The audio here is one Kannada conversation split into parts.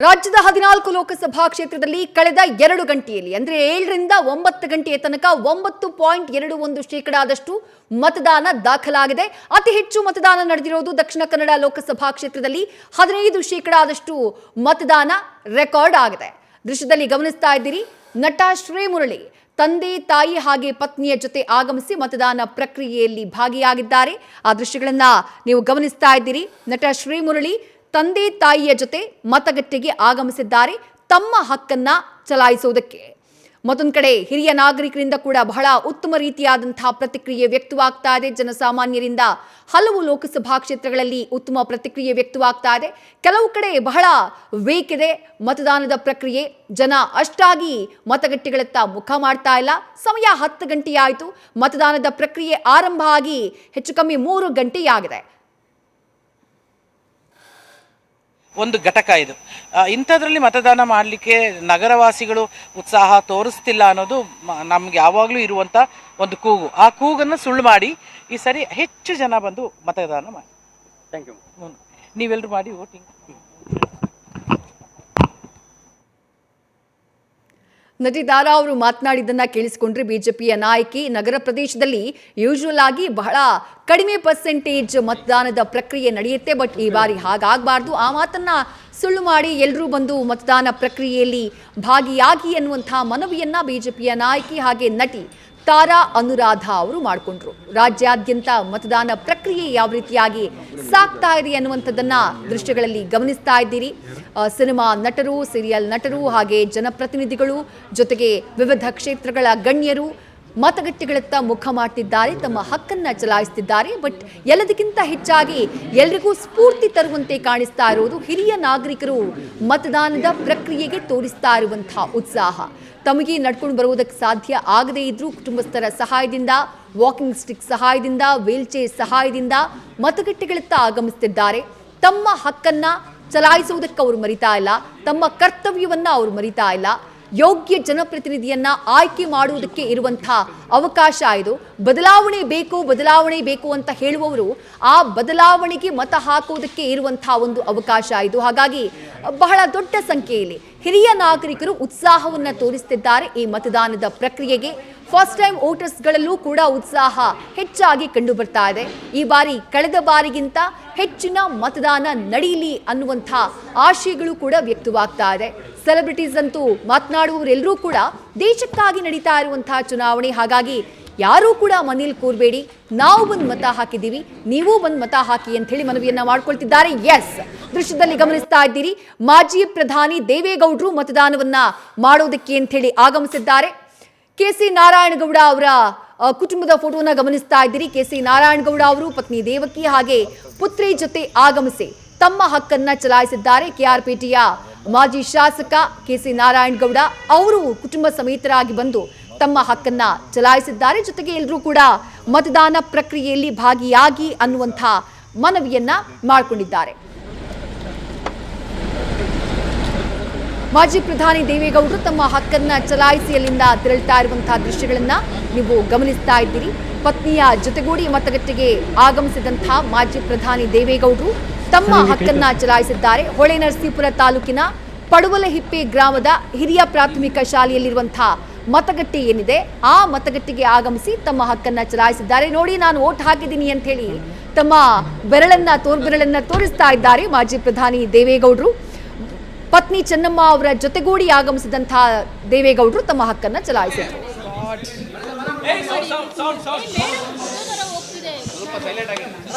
ರಾಜ್ಯದ 14 ಲೋಕಸಭಾ ಕ್ಷೇತ್ರದಲ್ಲಿ ಕಳೆದ 2 ಗಂಟೆಯಲ್ಲಿ ಅಂದ್ರೆ 7 ರಿಂದ 9 ಗಂಟೆಯ ತನಕ 9.21% ಮತದಾನ ದಾಖಲಾಗಿದೆ. ಅತಿ ಹೆಚ್ಚು ಮತದಾನ ನಡೆದಿರುವುದು ದಕ್ಷಿಣ ಕನ್ನಡ ಲೋಕಸಭಾ ಕ್ಷೇತ್ರದಲ್ಲಿ 15% ಮತದಾನ ರೆಕಾರ್ಡ್ ಆಗಿದೆ. ದೃಶ್ಯದಲ್ಲಿ ಗಮನಿಸ್ತಾ ಇದ್ದೀರಿ, ನಟ ಶ್ರೀಮುರಳಿ ತಂದೆ ತಾಯಿ ಹಾಗೆ ಪತ್ನಿಯ ಜೊತೆ ಆಗಮಿಸಿ ಮತದಾನ ಪ್ರಕ್ರಿಯೆಯಲ್ಲಿ ಭಾಗಿಯಾಗಿದ್ದಾರೆ. ಆ ದೃಶ್ಯಗಳನ್ನ ನೀವು ಗಮನಿಸ್ತಾ ಇದ್ದೀರಿ. ನಟ ಶ್ರೀಮುರಳಿ ತಂದೆ ತಾಯಿಯ ಜೊತೆ ಮತಗಟ್ಟೆಗೆ ಆಗಮಿಸಿದ್ದಾರೆ ತಮ್ಮ ಹಕ್ಕನ್ನ ಚಲಾಯಿಸುವುದಕ್ಕೆ. ಮತ್ತೊಂದು ಕಡೆ ಹಿರಿಯ ನಾಗರಿಕರಿಂದ ಕೂಡ ಬಹಳ ಉತ್ತಮ ರೀತಿಯಾದಂತಹ ಪ್ರತಿಕ್ರಿಯೆ ವ್ಯಕ್ತವಾಗ್ತಾ ಇದೆ. ಜನಸಾಮಾನ್ಯರಿಂದ ಹಲವು ಲೋಕಸಭಾ ಕ್ಷೇತ್ರಗಳಲ್ಲಿ ಉತ್ತಮ ಪ್ರತಿಕ್ರಿಯೆ ವ್ಯಕ್ತವಾಗ್ತಾ ಇದೆ. ಕೆಲವು ಕಡೆ ಬಹಳ ವೇಕ್ ಇದೆ ಮತದಾನದ ಪ್ರಕ್ರಿಯೆ. ಜನ ಅಷ್ಟಾಗಿ ಮತಗಟ್ಟೆಗಳತ್ತ ಮುಖ ಮಾಡ್ತಾ ಇಲ್ಲ. ಸಮಯ 10 ಗಂಟೆಯಾಯಿತು. ಮತದಾನದ ಪ್ರಕ್ರಿಯೆ ಆರಂಭ ಆಗಿ ಹೆಚ್ಚು ಕಮ್ಮಿ 3 ಗಂಟೆಯಾಗಿದೆ. ಒಂದು ಘಟಕ ಇದು. ಇಂಥದ್ರಲ್ಲಿ ಮತದಾನ ಮಾಡಲಿಕ್ಕೆ ನಗರವಾಸಿಗಳು ಉತ್ಸಾಹ ತೋರಿಸ್ತಿಲ್ಲ ಅನ್ನೋದು ನಮ್ಗೆ ಯಾವಾಗಲೂ ಇರುವಂಥ ಒಂದು ಕೂಗು. ಆ ಕೂಗನ್ನು ಸುಳ್ಳು ಮಾಡಿ ಈ ಸರಿ ಹೆಚ್ಚು ಜನ ಬಂದು ಮತದಾನ ಮಾಡಿ. Thank you. ನೀವೆಲ್ಲರೂ ಮಾಡಿ ವೋಟಿಂಗ್. ನಟಿ ದಾರಾ ಅವರು ಮಾತನಾಡಿದ್ದನ್ನ ಕೇಳಿಸಿಕೊಂಡ್ರೆ, ಬಿಜೆಪಿಯ ನಾಯಕಿ ನಗರ ಪ್ರದೇಶದಲ್ಲಿ ಯೂಶುವಲ್ ಆಗಿ ಬಹಳ ಕಡಿಮೆ ಪರ್ಸೆಂಟೇಜ್ ಮತದಾನದ ಪ್ರಕ್ರಿಯೆ ನಡೆಯುತ್ತೆ, ಬಟ್ ಈ ಬಾರಿ ಹಾಗಾಗಬಾರ್ದು. ಆ ಮಾತನ್ನ ಸುಳ್ಳು ಮಾಡಿ ಎಲ್ಲರೂ ಬಂದು ಮತದಾನ ಪ್ರಕ್ರಿಯೆಯಲ್ಲಿ ಭಾಗಿಯಾಗಿ ಎನ್ನುವಂತಹ ಮನವಿಯನ್ನ ಬಿಜೆಪಿಯ ನಾಯಕಿ ಹಾಗೆ ನಟಿ ತಾರಾ ಅನುರಾಧ ಅವರು ಮಾಡಿಕೊಂಡ್ರು. ರಾಜ್ಯಾದ್ಯಂತ ಮತದಾನ ಪ್ರಕ್ರಿಯೆ ಯಾವ ರೀತಿಯಾಗಿ ಸಾಗ್ತಾ ಇದೆ ಅನ್ನುವಂಥದ್ದನ್ನ ದೃಶ್ಯಗಳಲ್ಲಿ ಗಮನಿಸ್ತಾ ಇದ್ದೀರಿ. ಸಿನಿಮಾ ನಟರು, ಸೀರಿಯಲ್ ನಟರು ಹಾಗೆ ಜನಪ್ರತಿನಿಧಿಗಳು ಜೊತೆಗೆ ವಿವಿಧ ಕ್ಷೇತ್ರಗಳ ಗಣ್ಯರು ಮತಗಟ್ಟೆಗಳತ್ತ ಮುಖ ಮಾಡ್ತಿದ್ದಾರೆ, ತಮ್ಮ ಹಕ್ಕನ್ನ ಚಲಾಯಿಸ್ತಿದ್ದಾರೆ. ಬಟ್ ಎಲ್ಲದಕ್ಕಿಂತ ಹೆಚ್ಚಾಗಿ ಎಲ್ರಿಗೂ ಸ್ಫೂರ್ತಿ ತರುವಂತೆ ಕಾಣಿಸ್ತಾ ಇರುವುದು ಹಿರಿಯ ನಾಗರಿಕರು ಮತದಾನದ ಪ್ರಕ್ರಿಯೆಗೆ ತೋರಿಸ್ತಾ ಇರುವಂತಹ ಉತ್ಸಾಹ. ತಮಗೆ ನಡ್ಕೊಂಡು ಬರುವುದಕ್ಕೆ ಸಾಧ್ಯ ಆಗದೇ ಇದ್ರೂ ಕುಟುಂಬಸ್ಥರ ಸಹಾಯದಿಂದ, ವಾಕಿಂಗ್ ಸ್ಟಿಕ್ ಸಹಾಯದಿಂದ, ವೀಲ್ ಚೇರ್ ಸಹಾಯದಿಂದ ಮತಗಟ್ಟೆಗಳತ್ತ ಆಗಮಿಸುತ್ತಿದ್ದಾರೆ. ತಮ್ಮ ಹಕ್ಕನ್ನ ಚಲಾಯಿಸುವುದಕ್ಕೆ ಅವರು ಮರಿತಾ ಇಲ್ಲ, ತಮ್ಮ ಕರ್ತವ್ಯವನ್ನ ಅವರು ಮರಿತಾ ಇಲ್ಲ. ಯೋಗ್ಯ ಜನಪ್ರತಿನಿಧಿಯನ್ನ ಆಯ್ಕೆ ಮಾಡುವುದಕ್ಕೆ ಇರುವಂತಹ ಅವಕಾಶ ಇದು. ಬದಲಾವಣೆ ಬೇಕು ಅಂತ ಹೇಳುವವರು ಆ ಬದಲಾವಣೆಗೆ ಮತ ಹಾಕುವುದಕ್ಕೆ ಇರುವಂತಹ ಒಂದು ಅವಕಾಶ ಇದು. ಹಾಗಾಗಿ ಬಹಳ ದೊಡ್ಡ ಸಂಖ್ಯೆಯಲ್ಲಿ ಹಿರಿಯ ನಾಗರಿಕರು ಉತ್ಸಾಹವನ್ನ ತೋರಿಸುತ್ತಿದ್ದಾರೆ ಈ ಮತದಾನದ ಪ್ರಕ್ರಿಯೆಗೆ. ಫಸ್ಟ್ ಟೈಮ್ ವೋಟರ್ಸ್ಗಳಲ್ಲೂ ಕೂಡ ಉತ್ಸಾಹ ಹೆಚ್ಚಾಗಿ ಕಂಡು ಬರ್ತಾ ಇದೆ. ಈ ಬಾರಿ ಕಳೆದ ಬಾರಿಗಿಂತ ಹೆಚ್ಚಿನ ಮತದಾನ ನಡೆಯಲಿ ಅನ್ನುವಂಥ ಆಶಯಗಳು ಕೂಡ ವ್ಯಕ್ತವಾಗ್ತಾ ಇದೆ. ಸೆಲೆಬ್ರಿಟೀಸ್ ಅಂತೂ ಮಾತನಾಡುವವರೆಲ್ಲರೂ ಕೂಡ ದೇಶಕ್ಕಾಗಿ ನಡೀತಾ ಇರುವಂತಹ ಚುನಾವಣೆ, ಹಾಗಾಗಿ ಯಾರೂ ಕೂಡ ಮನೇಲಿ ಕೂರಬೇಡಿ, ನಾವು ಬಂದು ಮತ ಹಾಕಿದ್ದೀವಿ, ನೀವು ಬಂದು ಮತ ಹಾಕಿ ಅಂತ ಹೇಳಿ ಮನವಿಯನ್ನ ಮಾಡ್ಕೊಳ್ತಿದ್ದಾರೆ. ಎಸ್, ದೃಶ್ಯದಲ್ಲಿ ಗಮನಿಸ್ತಾ ಇದ್ದೀರಿ, ಮಾಜಿ ಪ್ರಧಾನಿ ದೇವೇಗೌಡರು ಮತದಾನವನ್ನ ಮಾಡೋದಕ್ಕೆ ಅಂತ ಹೇಳಿ ಆಗಮಿಸಿದ್ದಾರೆ. ಕೆ.ಸಿ. ನಾರಾಯಣಗೌಡ ಅವರ ಕುಟುಂಬದ ಫೋಟೋನ ಗಮನಿಸ್ತಾ ಇದ್ದೀರಿ. ಕೆ.ಸಿ. ನಾರಾಯಣಗೌಡ ಅವರು ಪತ್ನಿ ದೇವಕಿ ಹಾಗೆ ಪುತ್ರಿ ಜೊತೆ ಆಗಮಿಸಿ ತಮ್ಮ ಹಕ್ಕನ್ನ ಚಲಾಯಿಸಿದ್ದಾರೆ. ಕೆಆರ್ಪೇಟೆಯ ಮಾಜಿ ಶಾಸಕ ಕೆ.ಸಿ. ನಾರಾಯಣಗೌಡ ಅವರು ಕುಟುಂಬ ಸಮೇತರಾಗಿ ಬಂದು ತಮ್ಮ ಹಕ್ಕನ್ನ ಚಲಾಯಿಸಿದ್ದಾರೆ. ಜೊತೆಗೆ ಎಲ್ಲರೂ ಕೂಡ ಮತದಾನ ಪ್ರಕ್ರಿಯೆಯಲ್ಲಿ ಭಾಗಿಯಾಗಿ ಅನ್ನುವಂಥ ಮನವಿಯನ್ನ ಮಾಡಿಕೊಂಡಿದ್ದಾರೆ. ಮಾಜಿ ಪ್ರಧಾನಿ ದೇವೇಗೌಡರು ತಮ್ಮ ಹಕ್ಕನ್ನ ಚಲಾಯಿಸಿ ಅಲ್ಲಿಂದ ತೆರಳ್ತಾ ಇರುವಂತಹ ದೃಶ್ಯಗಳನ್ನ ನೀವು ಗಮನಿಸ್ತಾ ಇದ್ದೀರಿ. ಪತ್ನಿಯ ಜೊತೆಗೂಡಿ ಮತಗಟ್ಟೆಗೆ ಆಗಮಿಸಿದಂತಹ ಮಾಜಿ ಪ್ರಧಾನಿ ದೇವೇಗೌಡರು ತಮ್ಮ ಹಕ್ಕನ್ನ ಚಲಾಯಿಸಿದ್ದಾರೆ. ಹೊಳೆನರಸೀಪುರ ತಾಲೂಕಿನ ಪಡುವಲಹಿಪ್ಪೆ ಗ್ರಾಮದ ಹಿರಿಯ ಪ್ರಾಥಮಿಕ ಶಾಲೆಯಲ್ಲಿರುವಂತಹ ಮತಗಟ್ಟೆ ಏನಿದೆ ಆ ಮತಗಟ್ಟೆಗೆ ಆಗಮಿಸಿ ತಮ್ಮ ಹಕ್ಕನ್ನ ಚಲಾಯಿಸಿದ್ದಾರೆ. ನೋಡಿ, ನಾನು ವೋಟ್ ಹಾಕಿದ್ದೀನಿ ಅಂತ ಹೇಳಿ ತಮ್ಮ ತೋರ್ಬೆರಳನ್ನ ತೋರಿಸ್ತಾ ಇದ್ದಾರೆ ಮಾಜಿ ಪ್ರಧಾನಿ ದೇವೇಗೌಡರು. ಪತ್ನಿ ಚೆನ್ನಮ್ಮ ಅವರ ಜೊತೆಗೂಡಿ ಆಗಮಿಸಿದಂತಹ ದೇವೇಗೌಡರು ತಮ್ಮ ಹಕ್ಕನ್ನ ಚಲಾಯಿಸಿದರು.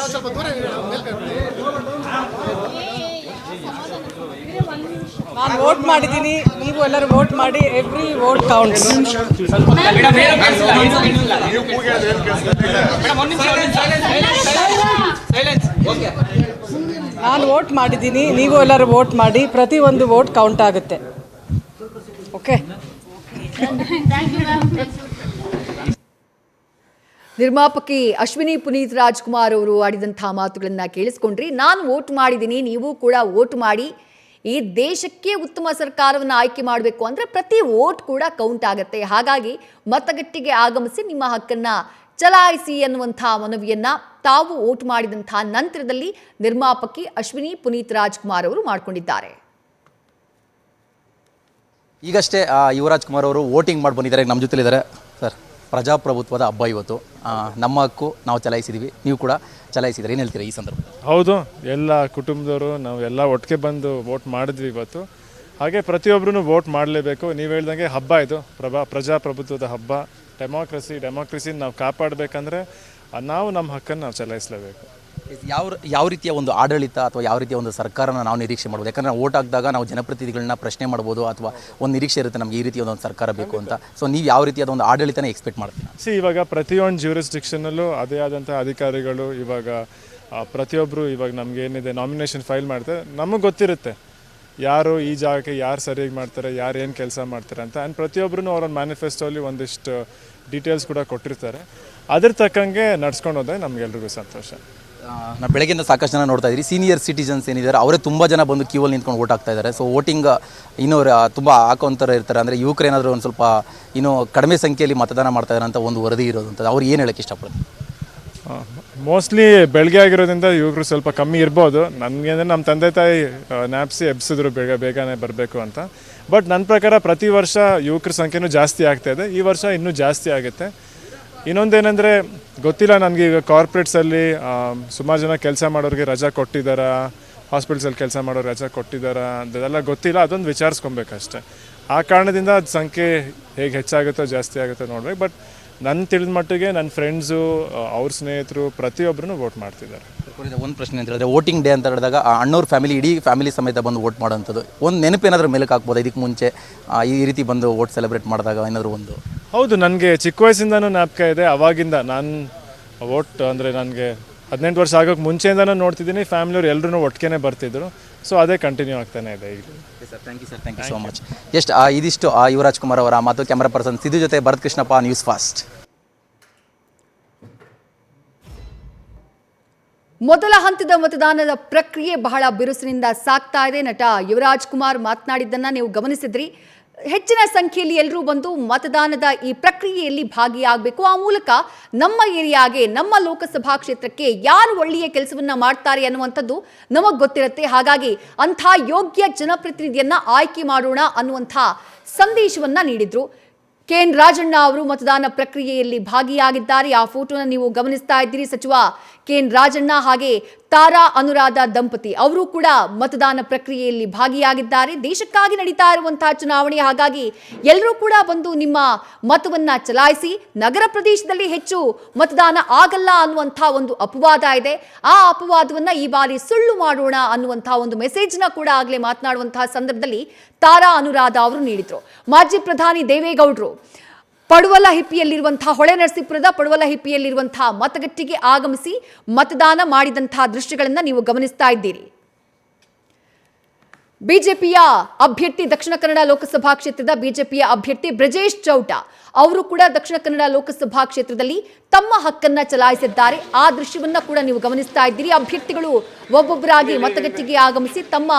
ನಾನು ವೋಟ್ ಮಾಡಿದ್ದೀನಿ, ನೀವು ಎಲ್ಲರೂ ವೋಟ್ ಮಾಡಿ. Every vote counts. ನಾನು ವೋಟ್ ಮಾಡಿದ್ದೀನಿ, ನೀವು ಎಲ್ಲರೂ ವೋಟ್ ಮಾಡಿ. ಪ್ರತಿಯೊಂದು ವೋಟ್ ಕೌಂಟ್ ಆಗುತ್ತೆ. ಓಕೆ. ನಿರ್ಮಾಪಕಿ ಅಶ್ವಿನಿ ಪುನೀತ್ ರಾಜ್ಕುಮಾರ್ ಅವರು ಆಡಿದಂತಹ ಮಾತುಗಳನ್ನ ಕೇಳಿಸ್ಕೊಂಡ್ರಿ. ನಾನು ವೋಟ್ ಮಾಡಿದ್ದೀನಿ, ನೀವು ಕೂಡ ವೋಟ್ ಮಾಡಿ. ಈ ದೇಶಕ್ಕೆ ಉತ್ತಮ ಸರ್ಕಾರವನ್ನು ಆಯ್ಕೆ ಮಾಡಬೇಕು ಅಂದರೆ ಪ್ರತಿ ವೋಟ್ ಕೂಡ ಕೌಂಟ್ ಆಗುತ್ತೆ. ಹಾಗಾಗಿ ಮತಗಟ್ಟೆಗೆ ಆಗಮಿಸಿ ನಿಮ್ಮ ಹಕ್ಕನ್ನ ಚಲಾಯಿಸಿ ಅನ್ನುವಂಥ ಮನವಿಯನ್ನ ತಾವು ವೋಟ್ ಮಾಡಿದಂತಹ ನಂತರದಲ್ಲಿ ನಿರ್ಮಾಪಕಿ ಅಶ್ವಿನಿ ಪುನೀತ್ ರಾಜ್ಕುಮಾರ್ ಅವರು ಮಾಡಿಕೊಂಡಿದ್ದಾರೆ. ಈಗಷ್ಟೇ ಯುವರಾಜ್ ಕುಮಾರ್ ಅವರು ವೋಟಿಂಗ್ ಮಾಡಿ ಬಂದಿದ್ದಾರೆ, ನಮ್ಮ ಜೊತೆಲಿದ್ದಾರೆ. ಸರ್, ಪ್ರಜಾಪ್ರಭುತ್ವದ ಹಬ್ಬ ಇವತ್ತು. ನಮ್ಮ ಹಕ್ಕು ನಾವು ಚಲಾಯಿಸಿದ್ದೀವಿ, ನೀವು ಕೂಡ ಚಲಾಯಿಸಿದ್ದೀರಿ, ಏನು ಹೇಳ್ತೀರಾ ಈ ಸಂದರ್ಭ? ಹೌದು, ಎಲ್ಲ ಕುಟುಂಬದವರು ನಾವು ಎಲ್ಲ ಒಟ್ಟಿಗೆ ಬಂದು ವೋಟ್ ಮಾಡಿದ್ವಿ ಇವತ್ತು. ಹಾಗೆ ಪ್ರತಿಯೊಬ್ಬರೂ ವೋಟ್ ಮಾಡಲೇಬೇಕು. ನೀವು ಹೇಳ್ದಂಗೆ ಹಬ್ಬ ಇದು, ಪ್ರಜಾಪ್ರಭುತ್ವದ ಹಬ್ಬ. ಡೆಮೋಕ್ರಸಿ ನಾವು ಕಾಪಾಡಬೇಕಂದ್ರೆ ನಾವು ನಮ್ಮ ಹಕ್ಕನ್ನು ನಾವು ಚಲಾಯಿಸಲೇಬೇಕು. ಯಾವ ರೀತಿಯ ಒಂದು ಆಡಳಿತ ಅಥವಾ ಯಾವ ರೀತಿಯ ಒಂದು ಸರ್ಕಾರನ ನಾವು ನಿರೀಕ್ಷೆ ಮಾಡ್ಬೋದು? ಯಾಕಂದರೆ ವೋಟ್ ಹಾಕಿದಾಗ ನಾವು ಜನಪ್ರತಿನಿಧಿಗಳನ್ನ ಪ್ರಶ್ನೆ ಮಾಡ್ಬೋದು, ಅಥವಾ ಒಂದು ನಿರೀಕ್ಷೆ ಇರುತ್ತೆ ನಮಗೆ ಈ ರೀತಿಯ ಒಂದು ಸರ್ಕಾರ ಬೇಕು ಅಂತ. ಸೊ ನೀವು ಯಾವ ರೀತಿಯಾದ ಒಂದು ಆಡಳಿತನ ಎಕ್ಸ್ಪೆಕ್ಟ್ ಮಾಡ್ತೀವಿ? ಇವಾಗ ಪ್ರತಿಯೊಂದು ಜ್ಯೂರಿಸ್ಡಿಕ್ಷನಲ್ಲೂ ಅದೇ ಆದಂಥ ಅಧಿಕಾರಿಗಳು ಇವಾಗ ಪ್ರತಿಯೊಬ್ಬರು ಇವಾಗ ನಮ್ಗೆ ಏನಿದೆ ನಾಮಿನೇಷನ್ ಫೈಲ್ ಮಾಡ್ತಾರೆ, ನಮಗೆ ಗೊತ್ತಿರುತ್ತೆ ಯಾರು ಈ ಜಾಗಕ್ಕೆ ಯಾರು ಸರಿಯಾಗಿ ಮಾಡ್ತಾರೆ, ಯಾರು ಏನು ಕೆಲಸ ಮಾಡ್ತಾರೆ ಅಂತ. ಆ್ಯಂಡ್ ಪ್ರತಿಯೊಬ್ಬರೂ ಅವರೊಂದು ಮ್ಯಾನಿಫೆಸ್ಟೋಲಿ ಒಂದಿಷ್ಟು ಡೀಟೇಲ್ಸ್ ಕೂಡ ಕೊಟ್ಟಿರ್ತಾರೆ. ಅದ್ರ ತಕ್ಕಂಗೆ ನಡ್ಸ್ಕೊಂಡು ಹೋದಾಗ ನಮಗೆಲ್ರಿಗೂ ಸಂತೋಷ. ನಾವು ಬೆಳಗ್ಗೆಯಿಂದ ಸಾಕಷ್ಟು ಜನ ನೋಡ್ತಾ ಇದ್ದೀರಿ, ಸೀನಿಯರ್ ಸಿಟಿಜನ್ಸ್ ಏನಿದ್ದಾರೆ ಅವರೇ ತುಂಬ ಜನ ಬಂದು ಕ್ಯೂವಲ್ಲಿ ನಿಂತ್ಕೊಂಡು ವೋಟ್ ಹಾಕ್ತಾ ಇದ್ದಾರೆ. ಸೊ ವೋಟಿಂಗ್ ಇನ್ನೂ ತುಂಬ ಹಾಕೋಂಥರ ಇರ್ತಾರೆ, ಅಂದರೆ ಯುವಕರು ಏನಾದರೂ ಒಂದು ಸ್ವಲ್ಪ ಇನ್ನೂ ಕಡಿಮೆ ಸಂಖ್ಯೆಯಲ್ಲಿ ಮತದಾನ ಮಾಡ್ತಾ ಇದ್ದಾರೆ ಅಂತ ಒಂದು ವರದಿ ಇರೋದಂಥದ್ದು. ಅವ್ರು ಏನು ಹೇಳೋಕ್ಕೆ ಇಷ್ಟಪಡ್ತಾರೆ? ಮೋಸ್ಟ್ಲಿ ಬೆಳಗ್ಗೆ ಆಗಿರೋದ್ರಿಂದ ಯುವಕರು ಸ್ವಲ್ಪ ಕಮ್ಮಿ ಇರ್ಬೋದು. ನನಗೆ ಅಂದರೆ ನಮ್ಮ ತಂದೆ ತಾಯಿ ನ್ಯಾಪ್ಸಿ ಎಬ್ಸಿದ್ರು ಬೇಗನೆ ಬರಬೇಕು ಅಂತ. ಬಟ್ ನನ್ನ ಪ್ರಕಾರ ಪ್ರತಿ ವರ್ಷ ಯುವಕರ ಸಂಖ್ಯೆನೂ ಜಾಸ್ತಿ ಆಗ್ತಾಯಿದೆ. ಈ ವರ್ಷ ಇನ್ನೂ ಜಾಸ್ತಿ ಆಗುತ್ತೆ. ಇನ್ನೊಂದೇನೆಂದರೆ ಗೊತ್ತಿಲ್ಲ ನನಗೆ, ಈಗ ಕಾರ್ಪೊರೇಟ್ಸಲ್ಲಿ ಸುಮಾರು ಜನ ಕೆಲಸ ಮಾಡೋರಿಗೆ ರಜಾ ಕೊಟ್ಟಿದ್ದಾರಾ, ಹಾಸ್ಪಿಟಲ್ಸಲ್ಲಿ ಕೆಲಸ ಮಾಡೋರು ರಜಾ ಕೊಟ್ಟಿದ್ದಾರಾ ಅದೆಲ್ಲ ಗೊತ್ತಿಲ್ಲ. ಅದೊಂದು ವಿಚಾರಿಸ್ಕೊಬೇಕಷ್ಟೆ. ಆ ಕಾರಣದಿಂದ ಅದು ಸಂಖ್ಯೆ ಹೇಗೆ ಹೆಚ್ಚಾಗುತ್ತೋ ಜಾಸ್ತಿ ಆಗುತ್ತೋ ನೋಡ್ಬೇಕು. ಬಟ್ ನನ್ನ ತಿಳಿದ ಮಟ್ಟಿಗೆ ನನ್ನ ಫ್ರೆಂಡ್ಸು, ಅವ್ರ ಸ್ನೇಹಿತರು ಪ್ರತಿಯೊಬ್ಬರೂ ವೋಟ್ ಮಾಡ್ತಿದ್ದಾರೆ. ಒಂದು ಪ್ರಶ್ನೆ ಅಂತ ಹೇಳಿದ್ರೆ, ವೋಟಿಂಗ್ ಡೇ ಅಂತ ಹೇಳಿದಾಗ ಅಣ್ಣವ್ರ ಫ್ಯಾಮಿಲಿ ಇಡೀ ಫ್ಯಾಮಿಲಿ ಸಮೇತ ಬಂದು ವೋಟ್ ಮಾಡೋಂಥದ್ದು ಒಂದು ನೆನಪೇನಾದರೂ ಮೇಲಕ್ಕೆ ಹಾಕ್ಬೋದು? ಇದಕ್ಕೆ ಮುಂಚೆ ಈ ರೀತಿ ಬಂದು ವೋಟ್ ಸೆಲೆಬ್ರೇಟ್ ಮಾಡಿದಾಗ ಏನಾದರೂ ಒಂದು? ಹೌದು, ನನಗೆ ಚಿಕ್ಕ ವಯಸ್ಸಿಂದನೂ ಜ್ಞಾಪಕ ಇದೆ. ಅವಾಗಿಂದ ನಾನು ವೋಟ್ ಅಂದರೆ ನನಗೆ 18 ವರ್ಷ ಆಗೋಕ್ಕೆ ಮುಂಚೆಯಿಂದನೂ ನೋಡ್ತಿದ್ದೀನಿ. ಫ್ಯಾಮಿಲಿಯವ್ರು ಎಲ್ಲರೂ ಒಟ್ಟಿಗೆ ಬರ್ತಿದ್ರು. ಸೊ ಅದೇ ಕಂಟಿನ್ಯೂ ಆಗ್ತಾನೆ ಇದೆ ಈಗ. Sir, thank you so much. ಇದಿಷ್ಟು ಯುವರಾಜ್ ಕುಮಾರ್ ಅವರ ಮಾತು. ಕ್ಯಾಮರಾ ಪರ್ಸನ್ ಸಿದ್ದು ಜೊತೆ ಭರತ್ ಕೃಷ್ಣಪ್ಪ, ನ್ಯೂಸ್ ಫಾಸ್ಟ್. ಮೊದಲ ಹಂತದ ಮತದಾನದ ಪ್ರಕ್ರಿಯೆ ಬಹಳ ಬಿರುಸಿನಿಂದ ಸಾಗ್ತಾ ಇದೆ. ನಟ ಯುವರಾಜ್ ಕುಮಾರ್ ಮಾತನಾಡಿದ್ದನ್ನ ನೀವು ಗಮನಿಸಿದ್ರಿ. ಹೆಚ್ಚಿನ ಸಂಖ್ಯೆಯಲ್ಲಿ ಎಲ್ಲರೂ ಬಂದು ಮತದಾನದ ಈ ಪ್ರಕ್ರಿಯೆಯಲ್ಲಿ ಭಾಗಿಯಾಗಬೇಕು. ಆ ಮೂಲಕ ನಮ್ಮ ಏರಿಯಾಗೆ, ನಮ್ಮ ಲೋಕಸಭಾ ಕ್ಷೇತ್ರಕ್ಕೆ ಯಾರು ಒಳ್ಳೆಯ ಕೆಲಸವನ್ನ ಮಾಡ್ತಾರೆ ಅನ್ನುವಂಥದ್ದು ನಮಗೆ ಗೊತ್ತಿರುತ್ತೆ. ಹಾಗಾಗಿ ಅಂಥ ಯೋಗ್ಯ ಜನಪ್ರತಿನಿಧಿಯನ್ನ ಆಯ್ಕೆ ಮಾಡೋಣ ಅನ್ನುವಂಥ ಸಂದೇಶವನ್ನ ನೀಡಿದ್ರು. ಕೆಎನ್ ರಾಜಣ್ಣ ಅವರು ಮತದಾನ ಪ್ರಕ್ರಿಯೆಯಲ್ಲಿ ಭಾಗಿಯಾಗಿದ್ದಾರೆ. ಆ ಫೋಟೋನ ನೀವು ಗಮನಿಸ್ತಾ ಇದ್ದೀರಿ. ಸಚಿವ ಕೆಎನ್ ರಾಜಣ್ಣ ಹಾಗೆ ತಾರಾ ಅನುರಾಧ ದಂಪತಿ ಅವರು ಕೂಡ ಮತದಾನ ಪ್ರಕ್ರಿಯೆಯಲ್ಲಿ ಭಾಗಿಯಾಗಿದ್ದಾರೆ. ದೇಶಕ್ಕಾಗಿ ನಡೀತಾ ಇರುವಂತಹ ಚುನಾವಣೆ, ಹಾಗಾಗಿ ಎಲ್ಲರೂ ಕೂಡ ಬಂದು ನಿಮ್ಮ ಮತವನ್ನ ಚಲಾಯಿಸಿ. ನಗರ ಪ್ರದೇಶದಲ್ಲಿ ಹೆಚ್ಚು ಮತದಾನ ಆಗಲ್ಲ ಅನ್ನುವಂಥ ಒಂದು ಅಪವಾದ ಇದೆ. ಆ ಅಪವಾದವನ್ನ ಈ ಬಾರಿ ಸುಳ್ಳು ಮಾಡೋಣ ಅನ್ನುವಂತಹ ಒಂದು ಮೆಸೇಜ್ನ ಕೂಡ ಆಗಲೇ ಮಾತನಾಡುವಂತಹ ಸಂದರ್ಭದಲ್ಲಿ ತಾರಾ ಅನುರಾಧ ಅವರು ನೀಡಿದ್ರು. ಮಾಜಿ ಪ್ರಧಾನಿ ದೇವೇಗೌಡರು ಪಡುವಲಹಿಪ್ಪಿಯಲ್ಲಿರುವಂತಹ ಹೊಳೆನರಸೀಪುರದ ಪಡುವಲಹಿಪ್ಪಿಯಲ್ಲಿರುವಂತಹ ಮತಗಟ್ಟೆಗೆ ಆಗಮಿಸಿ ಮತದಾನ ಮಾಡಿದಂತಹ ದೃಶ್ಯಗಳನ್ನು ನೀವು ಗಮನಿಸ್ತಾ ಇದ್ದೀರಿ. ಬಿಜೆಪಿಯ ಅಭ್ಯರ್ಥಿ, ದಕ್ಷಿಣ ಕನ್ನಡ ಲೋಕಸಭಾ ಕ್ಷೇತ್ರದ ಬಿಜೆಪಿಯ ಅಭ್ಯರ್ಥಿ ಬ್ರಜೇಶ್ ಚೌಟ ಅವರು ಕೂಡ ದಕ್ಷಿಣ ಕನ್ನಡ ಲೋಕಸಭಾ ಕ್ಷೇತ್ರದಲ್ಲಿ ತಮ್ಮ ಹಕ್ಕನ್ನ ಚಲಾಯಿಸಿದ್ದಾರೆ. ಆ ದೃಶ್ಯವನ್ನ ಕೂಡ ನೀವು ಗಮನಿಸ್ತಾ ಇದ್ದೀರಿ. ಅಭ್ಯರ್ಥಿಗಳು ಒಬ್ಬೊಬ್ಬರಾಗಿ ಮತಗಟ್ಟೆಗೆ ಆಗಮಿಸಿ ತಮ್ಮ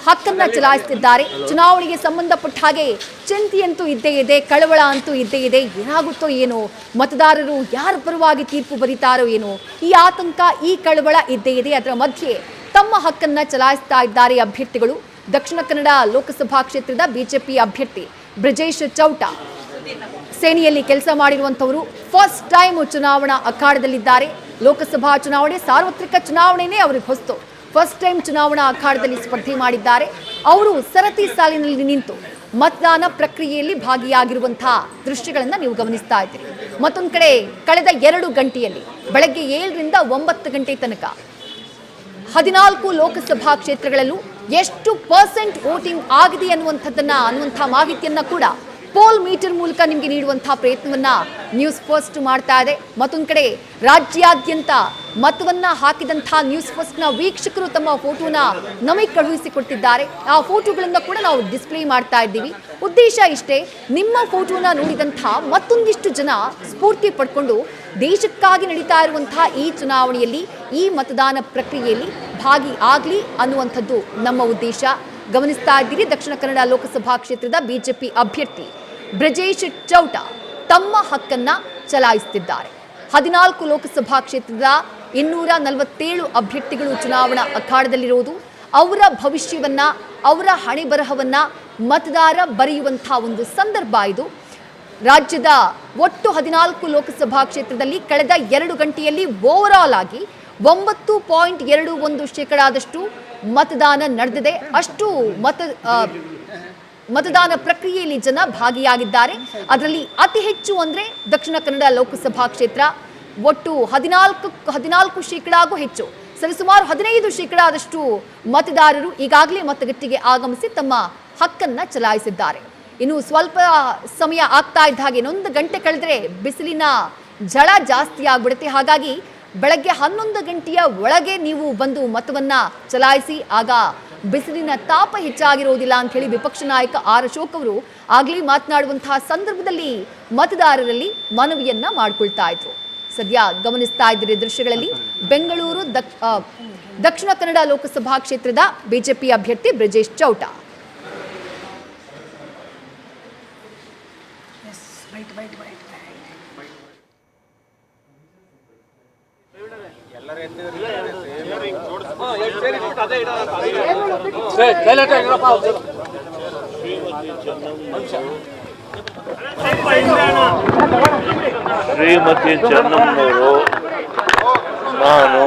ಹಕ್ಕನ್ನ ಚಲಾಯಿಸುತ್ತಿದ್ದಾರೆ. ಚುನಾವಣೆಗೆ ಸಂಬಂಧಪಟ್ಟ ಹಾಗೆ ಚಿಂತೆಯಂತೂ ಇದ್ದೇ ಇದೆ, ಕಳವಳ ಅಂತೂ ಇದ್ದೇ ಇದೆ. ಏನಾಗುತ್ತೋ ಏನೋ, ಮತದಾರರು ಯಾರ ಪರವಾಗಿ ತೀರ್ಪು ಬರೀತಾರೋ ಏನೋ, ಈ ಆತಂಕ, ಈ ಕಳವಳ ಇದ್ದೇ ಇದೆ. ಅದರ ಮಧ್ಯೆ ತಮ್ಮ ಹಕ್ಕನ್ನ ಚಲಾಯಿಸ್ತಾ ಇದ್ದಾರೆ ಅಭ್ಯರ್ಥಿಗಳು. ದಕ್ಷಿಣ ಕನ್ನಡ ಲೋಕಸಭಾ ಕ್ಷೇತ್ರದ ಬಿಜೆಪಿ ಅಭ್ಯರ್ಥಿ ಬ್ರಜೇಶ್ ಚೌಟ ಸೇನೆಯಲ್ಲಿ ಕೆಲಸ ಮಾಡಿರುವಂತವರು ಫಸ್ಟ್ ಟೈಮ್ ಚುನಾವಣಾ ಅಖಾಡದಲ್ಲಿದ್ದಾರೆ. ಲೋಕಸಭಾ ಚುನಾವಣೆ, ಸಾರ್ವತ್ರಿಕ ಚುನಾವಣೆನೇ ಅವರಿಗೆ ಹೊಸ್ತು. ಫಸ್ಟ್ ಟೈಮ್ ಚುನಾವಣಾ ಅಖಾಡದಲ್ಲಿ ಸ್ಪರ್ಧೆ ಮಾಡಿದ್ದಾರೆ. ಅವರು ಸರತಿ ಸಾಲಿನಲ್ಲಿ ನಿಂತು ಮತದಾನ ಪ್ರಕ್ರಿಯೆಯಲ್ಲಿ ಭಾಗಿಯಾಗಿರುವಂತಹ ದೃಶ್ಯಗಳನ್ನು ನೀವು ಗಮನಿಸ್ತಾ ಇದ್ದೀರಿ. ಮತ್ತೊಂದು ಕಡೆ ಕಳೆದ 2 ಗಂಟೆಯಲ್ಲಿ ಬೆಳಗ್ಗೆ 7ರಿಂದ 9 ಗಂಟೆ ತನಕ 14 ಲೋಕಸಭಾ ಕ್ಷೇತ್ರಗಳಲ್ಲೂ ಎಷ್ಟು % ವೋಟಿಂಗ್ ಆಗಿದೆ ಅನ್ನುವಂಥ ಮಾಹಿತಿಯನ್ನ ಕೂಡ ಪೋಲ್ ಮೀಟರ್ ಮೂಲಕ ನಿಮಗೆ ನೀಡುವಂತಹ ಪ್ರಯತ್ನವನ್ನ ನ್ಯೂಸ್ ಫಸ್ಟ್ ಮಾಡ್ತಾ ಇದೆ. ಮತ್ತೊಂದು ಕಡೆ ರಾಜ್ಯಾದ್ಯಂತ ಮತವನ್ನ ಹಾಕಿದಂತಹ ನ್ಯೂಸ್ ಫಸ್ಟ್ ನ ವೀಕ್ಷಕರು ತಮ್ಮ ಫೋಟೋನ ನಮಗೆ ಕಳುಹಿಸಿಕೊಟ್ಟಿದ್ದಾರೆ. ಆ ಫೋಟೋಗಳನ್ನ ಕೂಡ ನಾವು ಡಿಸ್ಪ್ಲೇ ಮಾಡ್ತಾ ಇದ್ದೀವಿ. ಉದ್ದೇಶ ಇಷ್ಟೇ, ನಿಮ್ಮ ಫೋಟೋನ ನೋಡಿದಂತಹ ಮತ್ತೊಂದಿಷ್ಟು ಜನ ಸ್ಫೂರ್ತಿ ಪಡ್ಕೊಂಡು ದೇಶಕ್ಕಾಗಿ ನಡೀತಾ ಇರುವಂತಹ ಈ ಚುನಾವಣೆಯಲ್ಲಿ, ಈ ಮತದಾನ ಪ್ರಕ್ರಿಯೆಯಲ್ಲಿ ಭಾಗಿ ಆಗಲಿ ಅನ್ನುವಂಥದ್ದು ನಮ್ಮ ಉದ್ದೇಶ. ಗಮನಿಸ್ತಾ ಇದ್ದೀರಿ, ದಕ್ಷಿಣ ಕನ್ನಡ ಲೋಕಸಭಾ ಕ್ಷೇತ್ರದ ಬಿಜೆಪಿ ಅಭ್ಯರ್ಥಿ ಬ್ರಜೇಶ್ ಚೌಟ ತಮ್ಮ ಹಕ್ಕನ್ನ ಚಲಾಯಿಸುತ್ತಿದ್ದಾರೆ. 14 ಲೋಕಸಭಾ ಕ್ಷೇತ್ರದ 247 ಅಭ್ಯರ್ಥಿಗಳು ಚುನಾವಣಾ ಅಖಾಡದಲ್ಲಿರುವುದು. ಅವರ ಭವಿಷ್ಯವನ್ನ, ಅವರ ಹಣೆ ಬರಹವನ್ನ ಮತದಾರ ಬರೆಯುವಂತಹ ಒಂದು ಸಂದರ್ಭ ಇದು. ರಾಜ್ಯದ ಒಟ್ಟು 14 ಲೋಕಸಭಾ ಕ್ಷೇತ್ರದಲ್ಲಿ ಕಳೆದ 2 ಗಂಟೆಯಲ್ಲಿ ಓವರಾಲ್ ಆಗಿ 9.21% ಮತದಾನ ನಡೆದಿದೆ. ಅಷ್ಟು ಮತದಾನ ಪ್ರಕ್ರಿಯೆಯಲ್ಲಿ ಜನ ಭಾಗಿಯಾಗಿದ್ದಾರೆ. ಅದರಲ್ಲಿ ಅತಿ ಹೆಚ್ಚು ಅಂದರೆ ದಕ್ಷಿಣ ಕನ್ನಡ ಲೋಕಸಭಾ ಕ್ಷೇತ್ರ, ಒಟ್ಟು 14% ಹೆಚ್ಚು, ಸರಿಸುಮಾರು 15% ಮತದಾರರು ಈಗಾಗಲೇ ಮತಗಟ್ಟೆಗೆ ಆಗಮಿಸಿ ತಮ್ಮ ಹಕ್ಕನ್ನು ಚಲಾಯಿಸಿದ್ದಾರೆ. ಇನ್ನು ಸ್ವಲ್ಪ ಸಮಯ ಆಗ್ತಾ ಇದ್ದ ಹಾಗೆ, 1 ಗಂಟೆ ಕಳೆದರೆ ಬಿಸಿಲಿನ ಝಳ ಜಾಸ್ತಿ ಆಗ್ಬಿಡುತ್ತೆ. ಹಾಗಾಗಿ ಬೆಳಗ್ಗೆ 11 ಗಂಟೆಯ ಒಳಗೆ ನೀವು ಬಂದು ಮತವನ್ನು ಚಲಾಯಿಸಿ, ಆಗ ಬಿಸಿಲಿನ ತಾಪ ಹೆಚ್ಚಾಗಿರೋದಿಲ್ಲ ಅಂತ ಹೇಳಿ ವಿಪಕ್ಷ ನಾಯಕ ಆರ್ ಅಶೋಕ್ ಅವರು ಆಗಲೇ ಮಾತನಾಡುವಂತಹ ಸಂದರ್ಭದಲ್ಲಿ ಮತದಾರರಲ್ಲಿ ಮನವಿಯನ್ನ ಮಾಡಿಕೊಳ್ತಾ ಇದ್ರು. ಸದ್ಯ ಗಮನಿಸ್ತಾ ಇದ್ದೀರಿ ದೃಶ್ಯಗಳಲ್ಲಿ ಬೆಂಗಳೂರು ದಕ್ಷಿಣ ಕನ್ನಡ ಲೋಕಸಭಾ ಕ್ಷೇತ್ರದ ಬಿಜೆಪಿ ಅಭ್ಯರ್ಥಿ ಬ್ರಿಜೇಶ್ ಚೌಟಾ. ಶ್ರೀಮತಿ ಚೆನ್ನಮ್ಮನವರು ನಾನು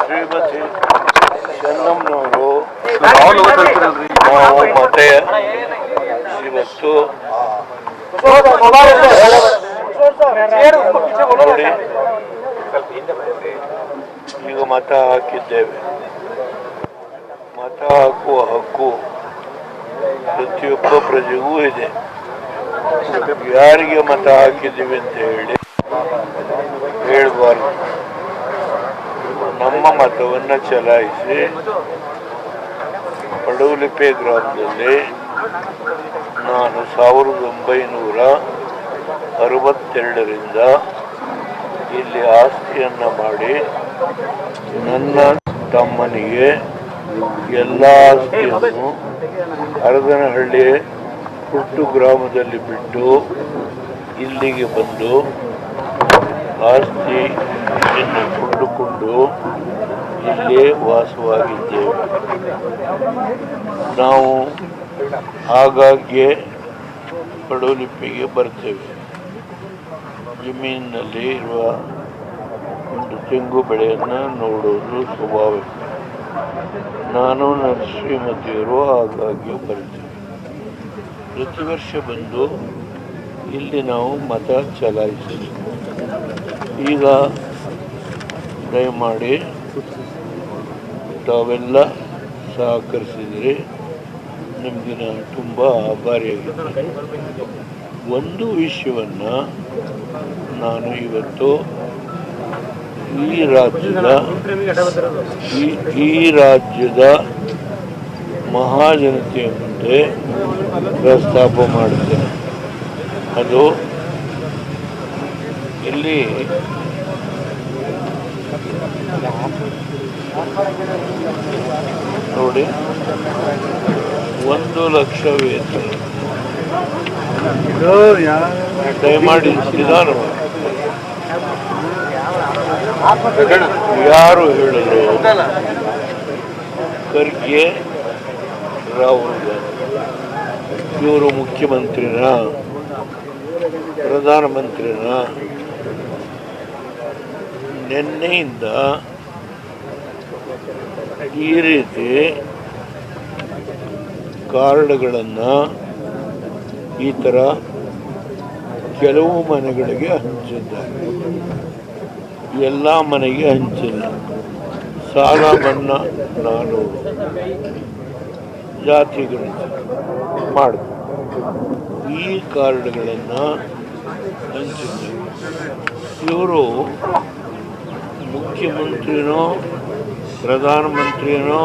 ಶ್ರೀಮತಿ ಚೆನ್ನಮ್ಮನವರು ನಾವು ಮತ್ತೆ ಇವತ್ತು ನೋಡಿ ಈಗ ಮತ ಹಾಕಿದ್ದೇವೆ. ಮತ ಹಾಕುವ ಹಕ್ಕು ಪ್ರತಿಯೊಬ್ಬ ಪ್ರಜೆಗೂ ಇದೆ. ಯಾರಿಗೆ ಮತ ಹಾಕಿದ್ದೀವಿ ಅಂತ ಹೇಳಬಾರ್ದು. ನಮ್ಮ ಮತವನ್ನು ಚಲಾಯಿಸಿ ಪಡವಲಿಪೆ ಗ್ರಾಮದಲ್ಲಿ ನಾನು 1962ರಿಂದ ಇಲ್ಲಿ ಆಸ್ತಿಯನ್ನು ಮಾಡಿ ನನ್ನ ತಮ್ಮನಿಗೆ ಎಲ್ಲ ಆಸ್ತಿಯನ್ನು ಹರದನಹಳ್ಳಿ ಹುಟ್ಟು ಗ್ರಾಮದಲ್ಲಿ ಬಿಟ್ಟು ಇಲ್ಲಿಗೆ ಬಂದು ಆಸ್ತಿಯನ್ನು ಕೊಂಡುಕೊಂಡು ಇಲ್ಲೇ ವಾಸವಾಗಿದ್ದೇವೆ. ನಾವು ಆಗಾಗ್ಗೆ ಪಡವಲಿಪಿಗೆ ಬರ್ತೇವೆ. ಜಮೀನಿನಲ್ಲಿ ಇರುವ ಒಂದು ತೆಂಗು ಬೆಳೆಯನ್ನು ನೋಡೋದು ಸ್ವಭಾವ. ನಾನು ನನ್ನ ಶ್ರೀಮತಿಯವರು ಆಗಾಗ್ಗೆ ಬರ್ತೇವೆ. ಪ್ರತಿ ವರ್ಷ ಬಂದು ಇಲ್ಲಿ ನಾವು ಮತ ಚಲಾಯಿಸಿದ್ವಿ. ಈಗ ದಯಮಾಡಿ ತಾವೆಲ್ಲ ಸಹಕರಿಸಿದರೆ ನಿಮಗೆ ನಾನು ತುಂಬ ಆಭಾರಿಯಾಗಿದ್ದೇನೆ. ಒಂದು ವಿಷಯವನ್ನು ನಾನು ಇವತ್ತು ಈ ರಾಜ್ಯದ ಮಹಾಜನತೆಯ ಮುಂದೆ ಪ್ರಸ್ತಾಪ ಮಾಡುತ್ತೇನೆ. ಅದು ಇಲ್ಲಿ ನೋಡಿ 1 ಲಕ್ಷ ವೇತನ. ದಯಮಾಡಿ ನಿಧಾನವಾಗಿ ಯಾರು ಹೇಳಲು ಖರ್ಗೆ ರಾಹುಲ್ ಗಾಂಧಿ ಇವರು ಮುಖ್ಯಮಂತ್ರಿನ ಪ್ರಧಾನಮಂತ್ರಿನ ನಿನ್ನೆಯಿಂದ ಈ ರೀತಿ ಕಾರ್ಡ್ಗಳನ್ನು ಈ ಥರ ಕೆಲವು ಮನೆಗಳಿಗೆ ಹಂಚಿದ್ದಾರೆ, ಎಲ್ಲ ಮನೆಗೆ ಹಂಚಿಲ್ಲ. ಸಾಲ ಮನ್ನಾ 400 ಜಾತಿಗಳಿಗೆ ಮಾಡಬೇಕು. ಈ ಕಾರ್ಡ್ಗಳನ್ನು ಹಂಚಿದ್ದಾರೆ. ಇವರು ಮುಖ್ಯಮಂತ್ರಿನೋ ಪ್ರಧಾನಮಂತ್ರಿನೋ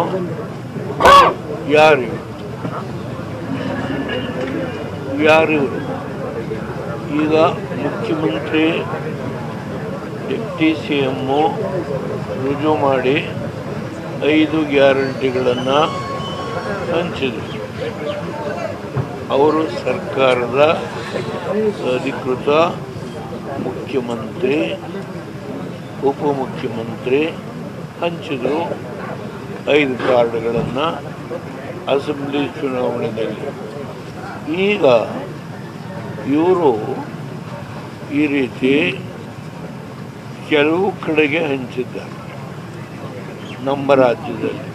ಯಾರಿವರು? ಈಗ ಮುಖ್ಯಮಂತ್ರಿ ಡೆಪ್ಟಿ CM ರುಜು ಮಾಡಿ 5 ಗ್ಯಾರಂಟಿಗಳನ್ನು ಹಂಚಿದರು. ಅವರು ಸರ್ಕಾರದ ಅಧಿಕೃತ ಮುಖ್ಯಮಂತ್ರಿ, ಉಪಮುಖ್ಯಮಂತ್ರಿ ಹಂಚಿದರು 5 ಕಾರ್ಡ್ಗಳನ್ನು ಅಸೆಂಬ್ಲಿ ಚುನಾವಣೆಯಲ್ಲಿ. ಈಗ ಇವರು ಈ ರೀತಿ ಕೆಲವು ಕಡೆಗೆ ಹಂಚಿದ್ದಾರೆ. ನಮ್ಮ ರಾಜ್ಯದಲ್ಲಿ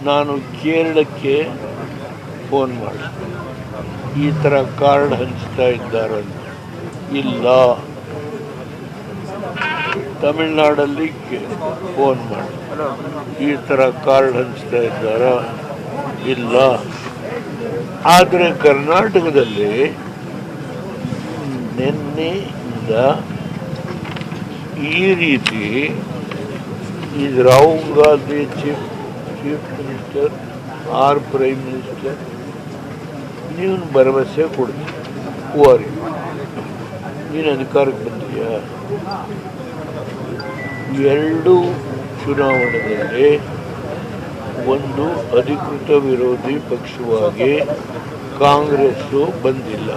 ನಾನು ಕೇರಳಕ್ಕೆ ಫೋನ್ ಮಾಡಿ ಈ ಥರ ಕಾರ್ಡ್ ಹಂಚ್ತಾ ಇದ್ದಾರಂತ. ಇಲ್ಲ. ತಮಿಳ್ನಾಡಲ್ಲಿ ಫೋನ್ ಮಾಡಿ ಈ ಥರ ಕಾರ್ಡ್ ಹಂಚ್ತಾ ಇದ್ದಾರ? ಇಲ್ಲ. ಆದರೆ ಕರ್ನಾಟಕದಲ್ಲಿ ನಿನ್ನೆಯಿಂದ ಈ ರೀತಿ ಇದು Rahul Gandhi chief minister or prime minister ನೀವು ಭರವಸೆ ಕೊಡ್ತೀವಿ, ನೀನು ಅಧಿಕಾರಕ್ಕೆ ಬಂದೀಯಾ? 2 ಚುನಾವಣೆಯಲ್ಲಿ ಒಂದು ಅಧಿಕೃತ ವಿರೋಧಿ ಪಕ್ಷವಾಗಿ ಕಾಂಗ್ರೆಸ್ಸು ಬಂದಿಲ್ಲ.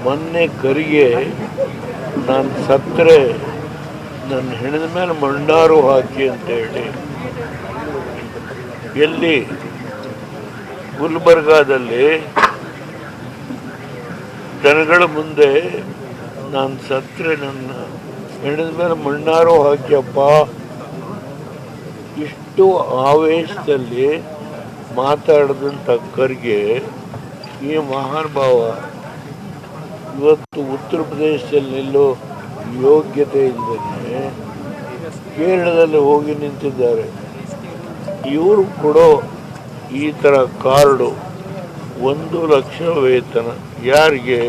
ಮೊನ್ನೆ ಕರಿಗೆ ನಾನು ಸತ್ತರೆ ನನ್ನ ಹೆಣದ ಮೇಲೆ ಮಂಡಾರು ಹಾಕಿ ಅಂತ ಹೇಳಿ ಎಲ್ಲಿ ಗುಲ್ಬರ್ಗಾದಲ್ಲಿ ಜನಗಳ ಮುಂದೆ ನಾನು ಸತ್ತರೆ ನನ್ನ ಹೆಣದ ಮೇಲೆ ಮಣ್ಣಾರು ಹಾಕಿಯಪ್ಪ, ಇಷ್ಟು ಆವೇಶದಲ್ಲಿ ಮಾತಾಡಿದಂಥ ಖರ್ಗೆ ಈ ಮಹಾನುಭಾವ ಇವತ್ತು ಉತ್ತರ ಪ್ರದೇಶದಲ್ಲಿ ನಿಲ್ಲೋ ಯೋಗ್ಯತೆ ಇಲ್ಲದೇ ಕೇರಳದಲ್ಲಿ ಹೋಗಿ ನಿಂತಿದ್ದಾರೆ. ಇವರು ಕೊಡೋ ಈ ಥರ ಕಾರ್ಡು 1 ಲಕ್ಷ ವೇತನ ಯಾರಿಗೆ?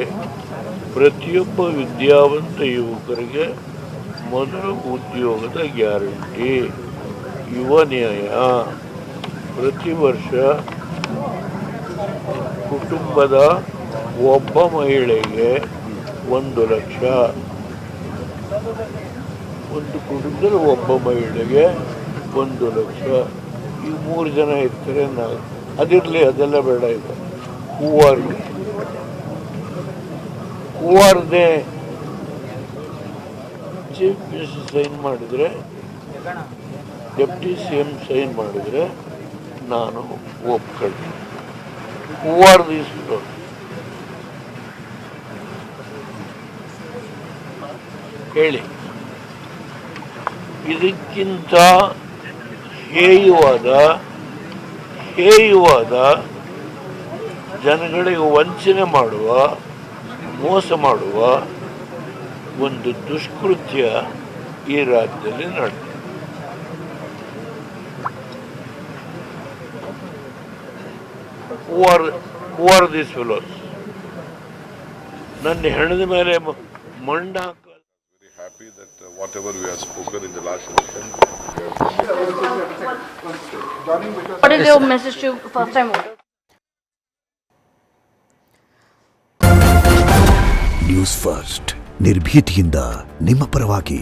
ಪ್ರತಿಯೊಬ್ಬ ವಿದ್ಯಾವಂತ ಯುವಕರಿಗೆ ಮೊದಲ ಉದ್ಯೋಗದ ಗ್ಯಾರಂಟಿ, ಯುವ ನ್ಯಾಯ. ಪ್ರತಿ ವರ್ಷ ಕುಟುಂಬದ ಒಬ್ಬ ಮಹಿಳೆಗೆ 1 ಲಕ್ಷ, ಒಂದು ಕುಟುಂಬದಲ್ಲಿ ಒಬ್ಬ ಮಹಿಳೆಗೆ 1 ಲಕ್ಷ. ಈಗ 3 ಜನ ಇರ್ತಾರೆ, ಅದಿರಲಿ, ಅದೆಲ್ಲ ಬೇಡ. ಈಗ ಹೂವಾರದೆ ಚೀಫ್ ಮಿನಿಸ್ಟರ್ ಸೈನ್ ಮಾಡಿದರೆ, ಡೆಪ್ಟಿ CM ಸೈನ್ ಮಾಡಿದರೆ ನಾನು ಒಪ್ಕೊಳ್ತೀನಿ. ಹೂವಾರದ ಇಸ್ಬಿಟ್ಟು ಹೇಳಿ. ಇದಕ್ಕಿಂತ ಹೇಯುವಾದ ಜನಗಳಿಗೆ ವಂಚನೆ ಮಾಡುವ, ಮೋಸ ಮಾಡುವ ಒಂದು ದುಷ್ಕೃತ್ಯ ಈ ರಾಜ್ಯದಲ್ಲಿ ನಡೆದಿದೆ. Who are these fellows? ನನ್ನ ಹೆಣದ ಮೇಲೆ ಮಣ್ಣು ಹಾಕ. Very happy that whatever we have spoken in the last election. What is your message to first time voters? News first ನಿರ್ಭೀತಿಯಿಂದ ನಿಮ್ಮ ಪರವಾಗಿ.